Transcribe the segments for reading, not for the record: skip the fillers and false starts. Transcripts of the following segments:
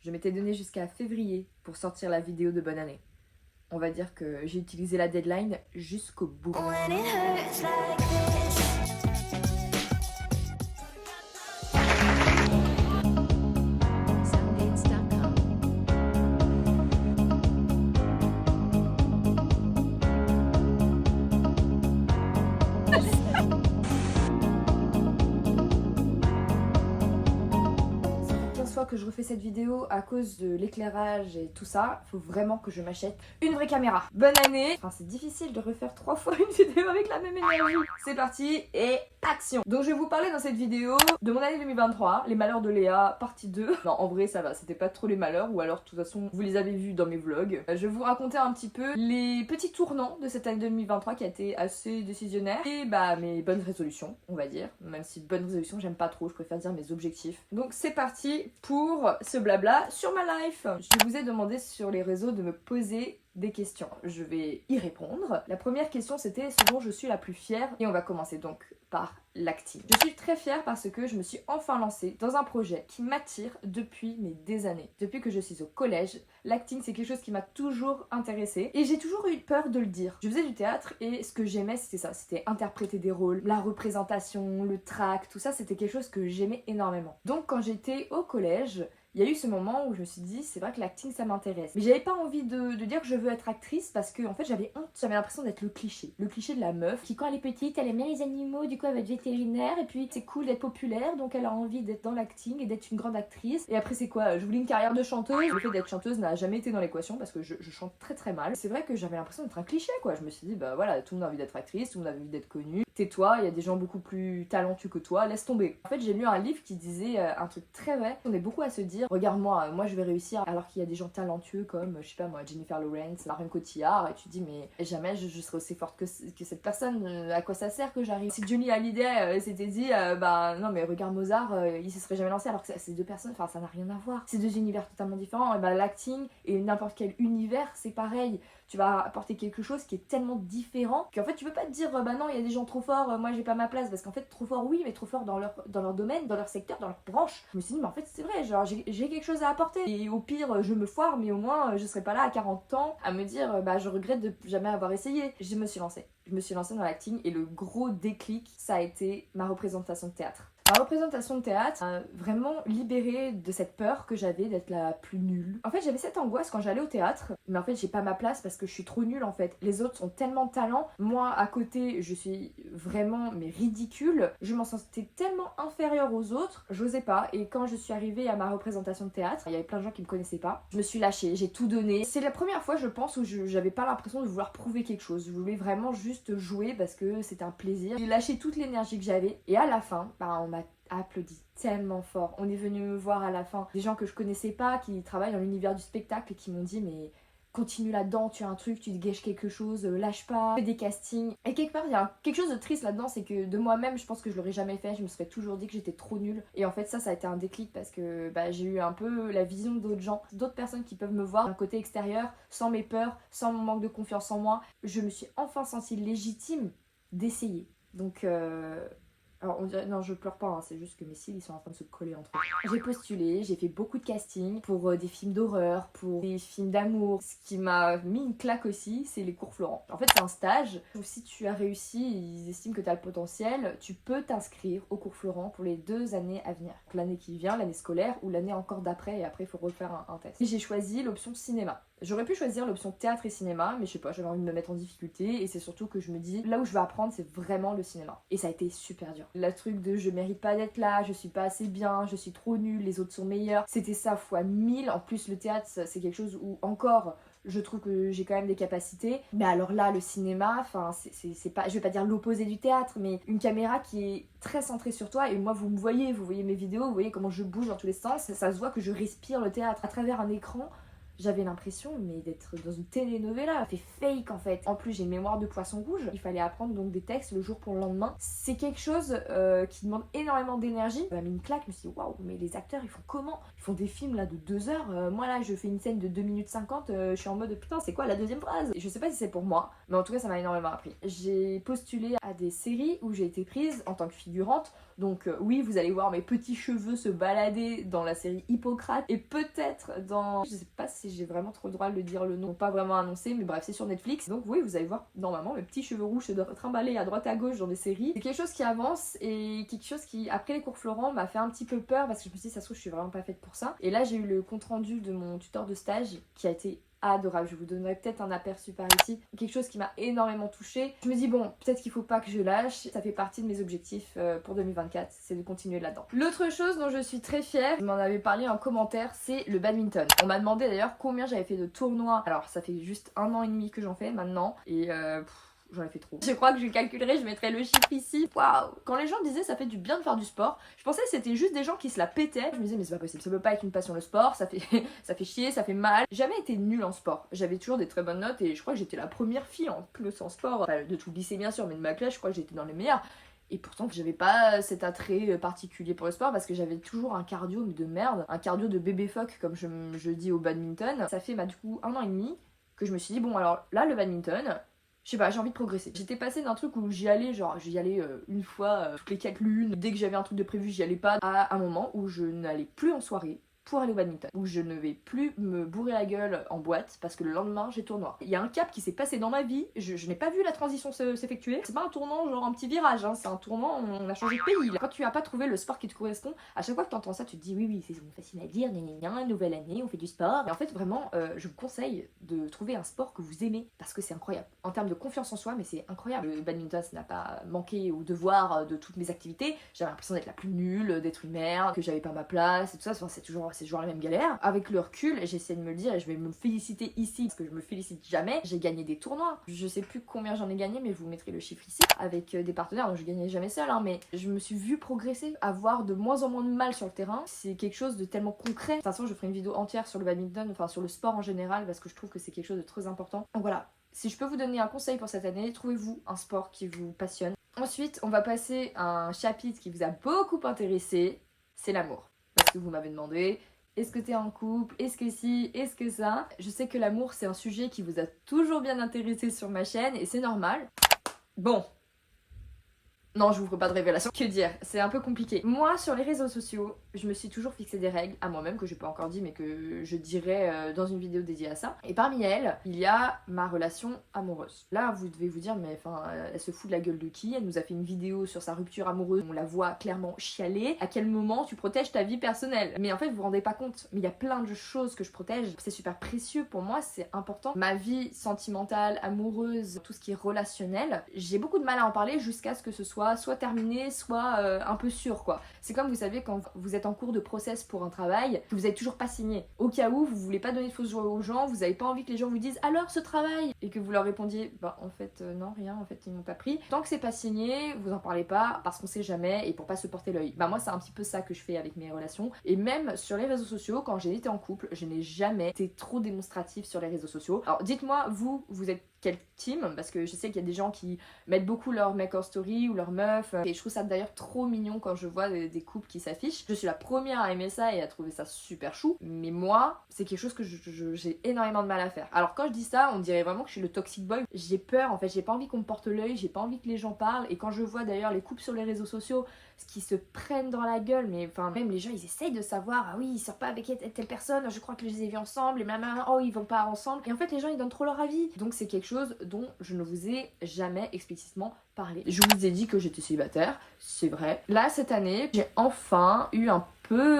Je m'étais donné jusqu'à février pour sortir la vidéo de bonne année. On va dire que j'ai utilisé la deadline jusqu'au bout. Que je refais cette vidéo à cause de l'éclairage et tout ça, faut vraiment que je m'achète une vraie caméra. Bonne année. Enfin, c'est difficile de refaire 3 fois une vidéo avec la même énergie. C'est parti et action. Donc je vais vous parler dans cette vidéo de mon année 2023, les malheurs de Léa, partie 2. Non, en vrai ça va, c'était pas trop les malheurs, ou alors de toute façon vous les avez vus dans mes vlogs. Je vais vous raconter un petit peu les petits tournants de cette année 2023 qui a été assez décisionnaire, et bah mes bonnes résolutions, on va dire. Même si bonnes résolutions j'aime pas trop, je préfère dire mes objectifs. Donc c'est parti pour ce blabla sur ma life. Je vous ai demandé sur les réseaux de me poser des questions. Je vais y répondre. La première question c'était ce dont je suis la plus fière, et on va commencer donc par l'acting. Je suis très fière parce que je me suis enfin lancée dans un projet qui m'attire depuis des années. Depuis que je suis au collège, l'acting c'est quelque chose qui m'a toujours intéressée et j'ai toujours eu peur de le dire. Je faisais du théâtre et ce que j'aimais c'était ça, c'était interpréter des rôles, la représentation, le track, tout ça c'était quelque chose que j'aimais énormément. Donc quand j'étais au collège, il y a eu ce moment où je me suis dit c'est vrai que l'acting ça m'intéresse. Mais j'avais pas envie de dire que je veux être actrice parce que en fait j'avais honte. J'avais l'impression d'être le cliché de la meuf qui quand elle est petite elle aime bien les animaux, du coup elle va être vétérinaire et puis c'est cool d'être populaire donc elle a envie d'être dans l'acting et d'être une grande actrice. Et après c'est quoi, je voulais une carrière de chanteuse. Le fait d'être chanteuse n'a jamais été dans l'équation parce que je chante très très mal. C'est vrai que j'avais l'impression d'être un cliché quoi. Je me suis dit bah voilà, tout le monde a envie d'être actrice, tout le monde a envie d'être connu. Tais-toi, il y a des gens beaucoup plus talentueux que toi, laisse tomber. En fait j'ai lu un livre qui disait un truc très vrai. On est beaucoup à se dire regarde-moi, moi je vais réussir alors qu'il y a des gens talentueux comme, je sais pas moi, Jennifer Lawrence, Marion Cotillard, et tu te dis mais jamais je serai aussi forte que cette personne, à quoi ça sert que j'arrive. Si Johnny Hallyday s'était dit bah non mais regarde Mozart, il se serait jamais lancé alors que c'est deux personnes, enfin ça n'a rien à voir. C'est deux univers totalement différents, et bah l'acting et n'importe quel univers c'est pareil. Tu vas apporter quelque chose qui est tellement différent qu'en fait tu peux pas te dire bah non il y a des gens trop forts, moi j'ai pas ma place, parce qu'en fait trop fort oui mais trop fort dans leur domaine, dans leur secteur, dans leur branche. Je me suis dit mais en fait c'est vrai, genre j'ai quelque chose à apporter et au pire je me foire mais au moins je serai pas là à 40 ans à me dire bah je regrette de jamais avoir essayé. Je me suis lancée dans l'acting et le gros déclic ça a été ma représentation de théâtre. Ma représentation de théâtre m'a vraiment libérée de cette peur que j'avais d'être la plus nulle. En fait, j'avais cette angoisse quand j'allais au théâtre, mais en fait, j'ai pas ma place parce que je suis trop nulle en fait. Les autres sont tellement de talent, moi à côté, je suis vraiment mais ridicule. Je m'en sentais tellement inférieure aux autres, j'osais pas. Et quand je suis arrivée à ma représentation de théâtre, il y avait plein de gens qui me connaissaient pas. Je me suis lâchée, j'ai tout donné. C'est la première fois, je pense, où j'avais pas l'impression de vouloir prouver quelque chose. Je voulais vraiment juste jouer parce que c'était un plaisir. J'ai lâché toute l'énergie que j'avais et à la fin, bah, on m'a applaudi tellement fort. On est venu me voir à la fin, des gens que je connaissais pas, qui travaillent dans l'univers du spectacle et qui m'ont dit mais continue là-dedans, tu as un truc, tu dégages quelque chose, lâche pas, fais des castings. Et quelque part, il y a quelque chose de triste là-dedans, c'est que de moi-même, je pense que je l'aurais jamais fait, je me serais toujours dit que j'étais trop nulle. Et en fait, ça a été un déclic parce que bah, j'ai eu un peu la vision d'autres gens, d'autres personnes qui peuvent me voir d'un côté extérieur, sans mes peurs, sans mon manque de confiance en moi. Je me suis enfin sentie légitime d'essayer. Donc, alors on dirait, non je pleure pas, hein, c'est juste que mes cils ils sont en train de se coller entre eux. J'ai postulé, j'ai fait beaucoup de castings pour des films d'horreur, pour des films d'amour. Ce qui m'a mis une claque aussi, c'est les cours Florent. En fait c'est un stage où si tu as réussi, ils estiment que tu as le potentiel, tu peux t'inscrire au cours Florent pour les 2 années à venir. L'année qui vient, l'année scolaire ou l'année encore d'après, et après il faut refaire un test. Et j'ai choisi l'option cinéma. J'aurais pu choisir l'option théâtre et cinéma, mais je sais pas, j'avais envie de me mettre en difficulté et c'est surtout que je me dis, là où je vais apprendre, c'est vraiment le cinéma. Et ça a été super dur. Le truc de je mérite pas d'être là, je suis pas assez bien, je suis trop nulle, les autres sont meilleurs, c'était ça fois 1000. En plus, le théâtre, c'est quelque chose où encore, je trouve que j'ai quand même des capacités. Mais alors là, le cinéma, enfin, c'est pas, je vais pas dire l'opposé du théâtre, mais une caméra qui est très centrée sur toi. Et moi, vous voyez mes vidéos, vous voyez comment je bouge dans tous les sens. Ça se voit que je respire le théâtre à travers un écran. j'avais l'impression mais d'être dans une telenovela, fait fake en fait. En plus j'ai une mémoire de poisson rouge, il fallait apprendre donc des textes le jour pour le lendemain. C'est quelque chose qui demande énormément d'énergie. Ça m'a mis une claque, je me suis dit waouh, mais les acteurs ils font comment? Ils font des films là de 2 heures, moi là je fais une scène de 2 minutes 50, je suis en mode putain c'est quoi la deuxième phrase? Et je sais pas si c'est pour moi, mais en tout cas ça m'a énormément appris. J'ai postulé à des séries où j'ai été prise en tant que figurante, donc oui vous allez voir mes petits cheveux se balader dans la série Hippocrate et peut-être dans... Je sais pas si j'ai vraiment trop le droit de le dire le nom, pas vraiment annoncé, mais bref c'est sur Netflix. Donc oui vous allez voir normalement mes petits cheveux rouges se trimballer à droite à gauche dans des séries. C'est quelque chose qui avance et quelque chose qui après les cours Florent m'a fait un petit peu peur parce que je me suis dit ça se trouve je suis vraiment pas faite pour ça. Et là j'ai eu le compte rendu de mon tuteur de stage qui a été adorable, je vous donnerai peut-être un aperçu par ici, quelque chose qui m'a énormément touchée. Je me dis bon, peut-être qu'il faut pas que je lâche, ça fait partie de mes objectifs pour 2024, c'est de continuer là-dedans. L'autre chose dont je suis très fière, je m'en avais parlé en commentaire, c'est le badminton. On m'a demandé d'ailleurs combien j'avais fait de tournois, alors ça fait juste 1 an et demi que j'en fais maintenant, et j'en ai fait trop. Je crois que je calculerai, je mettrai le chiffre ici. Waouh! Quand les gens disaient ça fait du bien de faire du sport, je pensais que c'était juste des gens qui se la pétaient. Je me disais mais c'est pas possible, ça peut pas être une passion le sport, ça fait chier, ça fait mal. J'ai jamais été nulle en sport. J'avais toujours des très bonnes notes et je crois que j'étais la première fille en plus en sport. Enfin, de tout le lycée bien sûr, mais de ma classe je crois que j'étais dans les meilleures. Et pourtant j'avais pas cet attrait particulier pour le sport parce que j'avais toujours un cardio mais de merde, un cardio de bébé phoque comme je dis au badminton. Ça fait du coup 1 an et demi que je me suis dit bon alors là le badminton, je sais pas, j'ai envie de progresser. J'étais passée d'un truc où j'y allais, une fois toutes les 4 lunes. Dès que j'avais un truc de prévu, j'y allais pas. À un moment où je n'allais plus en soirée pour aller au badminton. Où je ne vais plus me bourrer la gueule en boîte parce que le lendemain j'ai tournoi. Il y a un cap qui s'est passé dans ma vie, je n'ai pas vu la transition s'effectuer. C'est pas un tournant genre un petit virage, hein. C'est un tournant, on a changé de pays là. Quand tu as pas trouvé le sport qui te correspond, à chaque fois que tu entends ça, tu te dis oui, c'est facile à dire, nouvelle année, on fait du sport. Et en fait vraiment, je vous conseille de trouver un sport que vous aimez parce que c'est incroyable. En termes de confiance en soi, mais c'est incroyable. Le badminton, ça n'a pas manqué au devoir de toutes mes activités. J'avais l'impression d'être la plus nulle, d'être une merde, que j'avais pas ma place et tout ça. Enfin, c'est toujours la même galère. Avec le recul, j'essaie de me le dire et je vais me féliciter ici parce que je me félicite jamais. J'ai gagné des tournois. Je sais plus combien j'en ai gagné, mais je vous mettrai le chiffre ici. Avec des partenaires, donc je gagnais jamais seule, hein, mais je me suis vue progresser, avoir de moins en moins de mal sur le terrain. C'est quelque chose de tellement concret. De toute façon, je ferai une vidéo entière sur le badminton, enfin sur le sport en général, parce que je trouve que c'est quelque chose de très important. Donc voilà. Si je peux vous donner un conseil pour cette année, trouvez-vous un sport qui vous passionne. Ensuite, on va passer à un chapitre qui vous a beaucoup intéressé, c'est l'amour. Parce que vous m'avez demandé, est-ce que t'es en couple? Est-ce que si? Est-ce que ça? Je sais que l'amour, c'est un sujet qui vous a toujours bien intéressé sur ma chaîne, et c'est normal. Bon. Non, je vous ferai pas de révélation. Que dire? C'est un peu compliqué. Moi, sur les réseaux sociaux, je me suis toujours fixé des règles à moi-même que j'ai pas encore dit, mais que je dirai dans une vidéo dédiée à ça. Et parmi elles, il y a ma relation amoureuse. Là, vous devez vous dire, mais enfin, elle se fout de la gueule de qui? Elle nous a fait une vidéo sur sa rupture amoureuse. On la voit clairement chialer. À quel moment tu protèges ta vie personnelle? Mais en fait, vous vous rendez pas compte. Mais il y a plein de choses que je protège. C'est super précieux pour moi, c'est important. Ma vie sentimentale, amoureuse, tout ce qui est relationnel, j'ai beaucoup de mal à en parler jusqu'à ce que ce soit terminé, soit un peu sûr quoi. C'est comme vous savez quand vous êtes en cours de process pour un travail, que vous n'avez toujours pas signé. Au cas où vous voulez pas donner de fausses joies aux gens, vous avez pas envie que les gens vous disent alors ce travail et que vous leur répondiez bah en fait non rien, en fait ils m'ont pas pris. Tant que c'est pas signé, vous en parlez pas parce qu'on sait jamais et pour pas se porter l'œil. Bah moi c'est un petit peu ça que je fais avec mes relations et même sur les réseaux sociaux quand j'ai été en couple, je n'ai jamais été trop démonstrative sur les réseaux sociaux. Alors dites-moi vous êtes quel team, parce que je sais qu'il y a des gens qui mettent beaucoup leur mec en story ou leur meuf et je trouve ça d'ailleurs trop mignon quand je vois des couples qui s'affichent. Je suis la première à aimer ça et à trouver ça super chou, mais moi c'est quelque chose que j'ai énormément de mal à faire. Alors quand je dis ça on dirait vraiment que je suis le toxic boy, j'ai peur en fait, j'ai pas envie qu'on me porte l'œil, j'ai pas envie que les gens parlent et quand je vois d'ailleurs les couples sur les réseaux sociaux ce qui se prennent dans la gueule, mais enfin même les gens ils essayent de savoir ah oui il sort pas avec telle personne, je crois que je les ai vus ensemble et maman oh ils vont pas ensemble et en fait les gens ils donnent trop leur avis, donc c'est quelque chose dont je ne vous ai jamais explicitement parlé. Je vous ai dit que j'étais célibataire, c'est vrai. Là cette année j'ai enfin eu un peu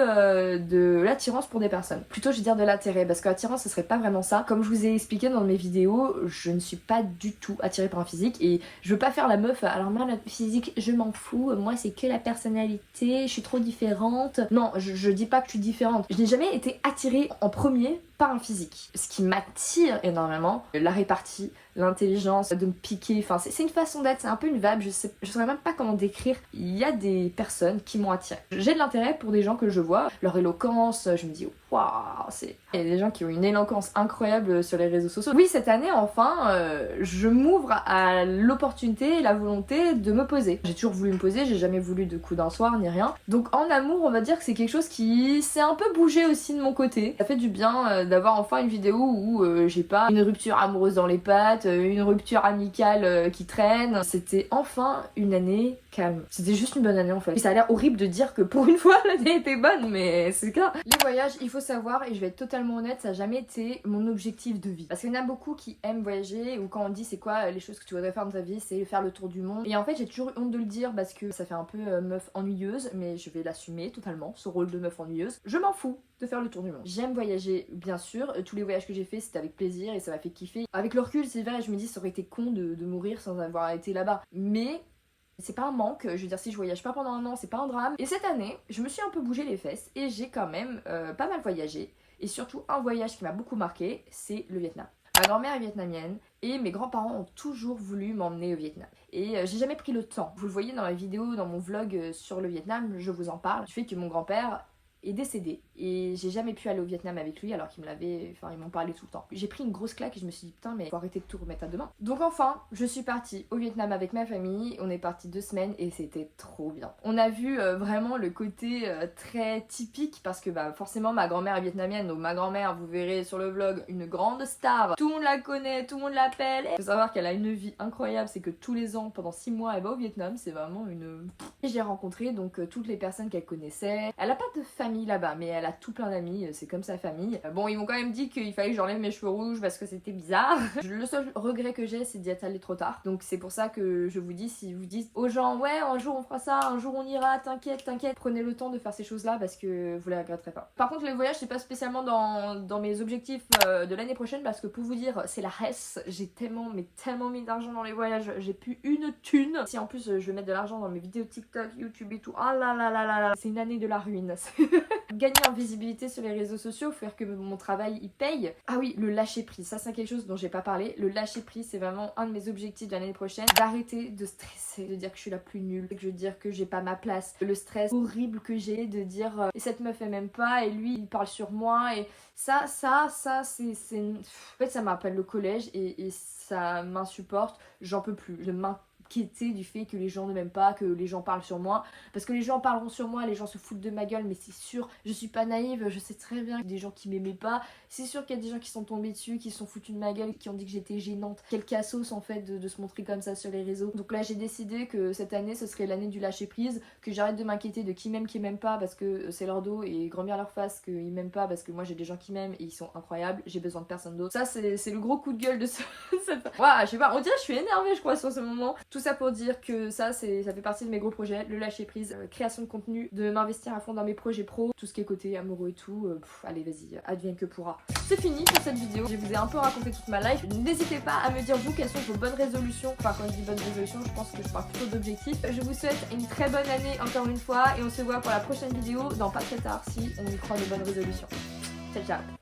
de l'attirance pour des personnes. Plutôt je vais dire de l'intérêt parce que l'attirance ce serait pas vraiment ça. Comme je vous ai expliqué dans mes vidéos, je ne suis pas du tout attirée par un physique et je veux pas faire la meuf alors moi le physique je m'en fous, moi c'est que la personnalité, je suis trop différente. Non, je dis pas que je suis différente. Je n'ai jamais été attirée en premier par un physique. Ce qui m'attire énormément, la répartie, l'intelligence, de me piquer, enfin c'est une façon d'être, c'est un peu une vibe, je saurais même pas comment décrire. Il y a des personnes qui m'ont attirée. J'ai de l'intérêt pour des gens que je vois, leur éloquence, je me dis waouh, Il y a des gens qui ont une éloquence incroyable sur les réseaux sociaux. Oui, cette année, enfin, je m'ouvre à l'opportunité et la volonté de me poser. J'ai toujours voulu me poser, j'ai jamais voulu de coup d'un soir ni rien. Donc en amour, on va dire que c'est quelque chose qui s'est un peu bougé aussi de mon côté. Ça fait du bien d'avoir enfin une vidéo où j'ai pas une rupture amoureuse dans les pattes, une rupture amicale qui traîne. C'était enfin une année calme. C'était juste une bonne année en fait. Et ça a l'air horrible de dire que pour une fois l'année était bonne, mais c'est clair. Les voyages, il faut savoir, et je vais être totalement honnête, ça n'a jamais été mon objectif de vie. Parce qu'il y en a beaucoup qui aiment voyager, ou quand on dit c'est quoi les choses que tu voudrais faire dans ta vie, c'est faire le tour du monde. Et en fait j'ai toujours eu honte de le dire parce que ça fait un peu meuf ennuyeuse, mais je vais l'assumer totalement, ce rôle de meuf ennuyeuse. Je m'en fous de faire le tour du monde. J'aime voyager, bien sûr. Tous les voyages que j'ai fait, c'était avec plaisir et ça m'a fait kiffer. Avec le recul, c'est vrai, je me dis ça aurait été con de mourir sans avoir été là-bas. Mais c'est pas un manque, je veux dire si je voyage pas pendant un an, c'est pas un drame. Et cette année, je me suis un peu bougé les fesses et j'ai quand même pas mal voyagé. Et surtout un voyage qui m'a beaucoup marqué, c'est le Vietnam. Ma grand-mère est vietnamienne et mes grands-parents ont toujours voulu m'emmener au Vietnam. Et j'ai jamais pris le temps. Vous le voyez dans la vidéo, dans mon vlog sur le Vietnam, je vous en parle. Du fait que mon grand-père est décédé et j'ai jamais pu aller au Vietnam avec lui alors qu'il me l'avait, enfin ils m'en parlaient tout le temps. J'ai pris une grosse claque et je me suis dit putain mais faut arrêter de tout remettre à demain. Donc enfin je suis partie au Vietnam avec ma famille, on est parti 2 semaines et c'était trop bien. On a vu vraiment le côté très typique parce que bah forcément ma grand-mère est vietnamienne, donc ma grand-mère vous verrez sur le vlog une grande star, tout le monde la connaît, tout le monde l'appelle. Il faut savoir qu'elle a une vie incroyable, c'est que tous les ans pendant 6 mois elle va au Vietnam, c'est vraiment une... Et j'ai rencontré donc toutes les personnes qu'elle connaissait. Elle a pas de famille là-bas mais elle a tout plein d'amis, c'est comme sa famille. Bon ils m'ont quand même dit qu'il fallait que j'enlève mes cheveux rouges parce que c'était bizarre. Le seul regret que j'ai c'est d'y être allée trop tard. Donc c'est pour ça que je vous dis, si vous dites aux gens ouais un jour on fera ça, un jour on ira, t'inquiète, prenez le temps de faire ces choses là parce que vous les regretterez pas. Par contre les voyages c'est pas spécialement dans mes objectifs de l'année prochaine parce que pour vous dire c'est la hesse, j'ai tellement mis d'argent dans les voyages, j'ai plus une thune. Si en plus je vais mettre de l'argent dans mes vidéos TikTok, YouTube et tout, ah là là là là là, c'est une année de la ruine. Gagner en visibilité sur les réseaux sociaux, faire que mon travail il paye. Ah oui, le lâcher prise, ça c'est quelque chose dont j'ai pas parlé. Le lâcher prise c'est vraiment un de mes objectifs de l'année prochaine, d'arrêter de stresser, de dire que je suis la plus nulle, que je veux dire que j'ai pas ma place, le stress horrible que j'ai de dire et cette meuf elle m'aime pas et lui il parle sur moi et ça c'est en fait ça me rappelle le collège et ça m'insupporte, j'en peux plus, je m'inquiéter du fait que les gens ne m'aiment pas, que les gens parlent sur moi, parce que les gens parleront sur moi, les gens se foutent de ma gueule, mais c'est sûr, je suis pas naïve, je sais très bien qu'il y a des gens qui m'aimaient pas, c'est sûr qu'il y a des gens qui sont tombés dessus, qui se sont foutus de ma gueule, qui ont dit que j'étais gênante. Quel cassos en fait de se montrer comme ça sur les réseaux. Donc là j'ai décidé que cette année ce serait l'année du lâcher prise, que j'arrête de m'inquiéter de qui m'aime pas parce que c'est leur dos et grand bien leur face qu'ils m'aiment pas parce que moi j'ai des gens qui m'aiment et ils sont incroyables, j'ai besoin de personne d'autre. Ça c'est le gros coup de gueule de cette... Ouah, je sais pas, on dirait que je suis énervée je crois sur ce moment. Tout ça pour dire que ça fait partie de mes gros projets, le lâcher prise, création de contenu, de m'investir à fond dans mes projets pro, tout ce qui est côté amoureux et tout, allez vas-y, advienne que pourra. C'est fini pour cette vidéo, je vous ai un peu raconté toute ma life. N'hésitez pas à me dire vous quelles sont vos bonnes résolutions, enfin quand je dis bonnes résolutions je pense que je parle plutôt d'objectifs. Je vous souhaite une très bonne année encore une fois et on se voit pour la prochaine vidéo dans pas très tard si on y croit de bonnes résolutions. Ciao ciao.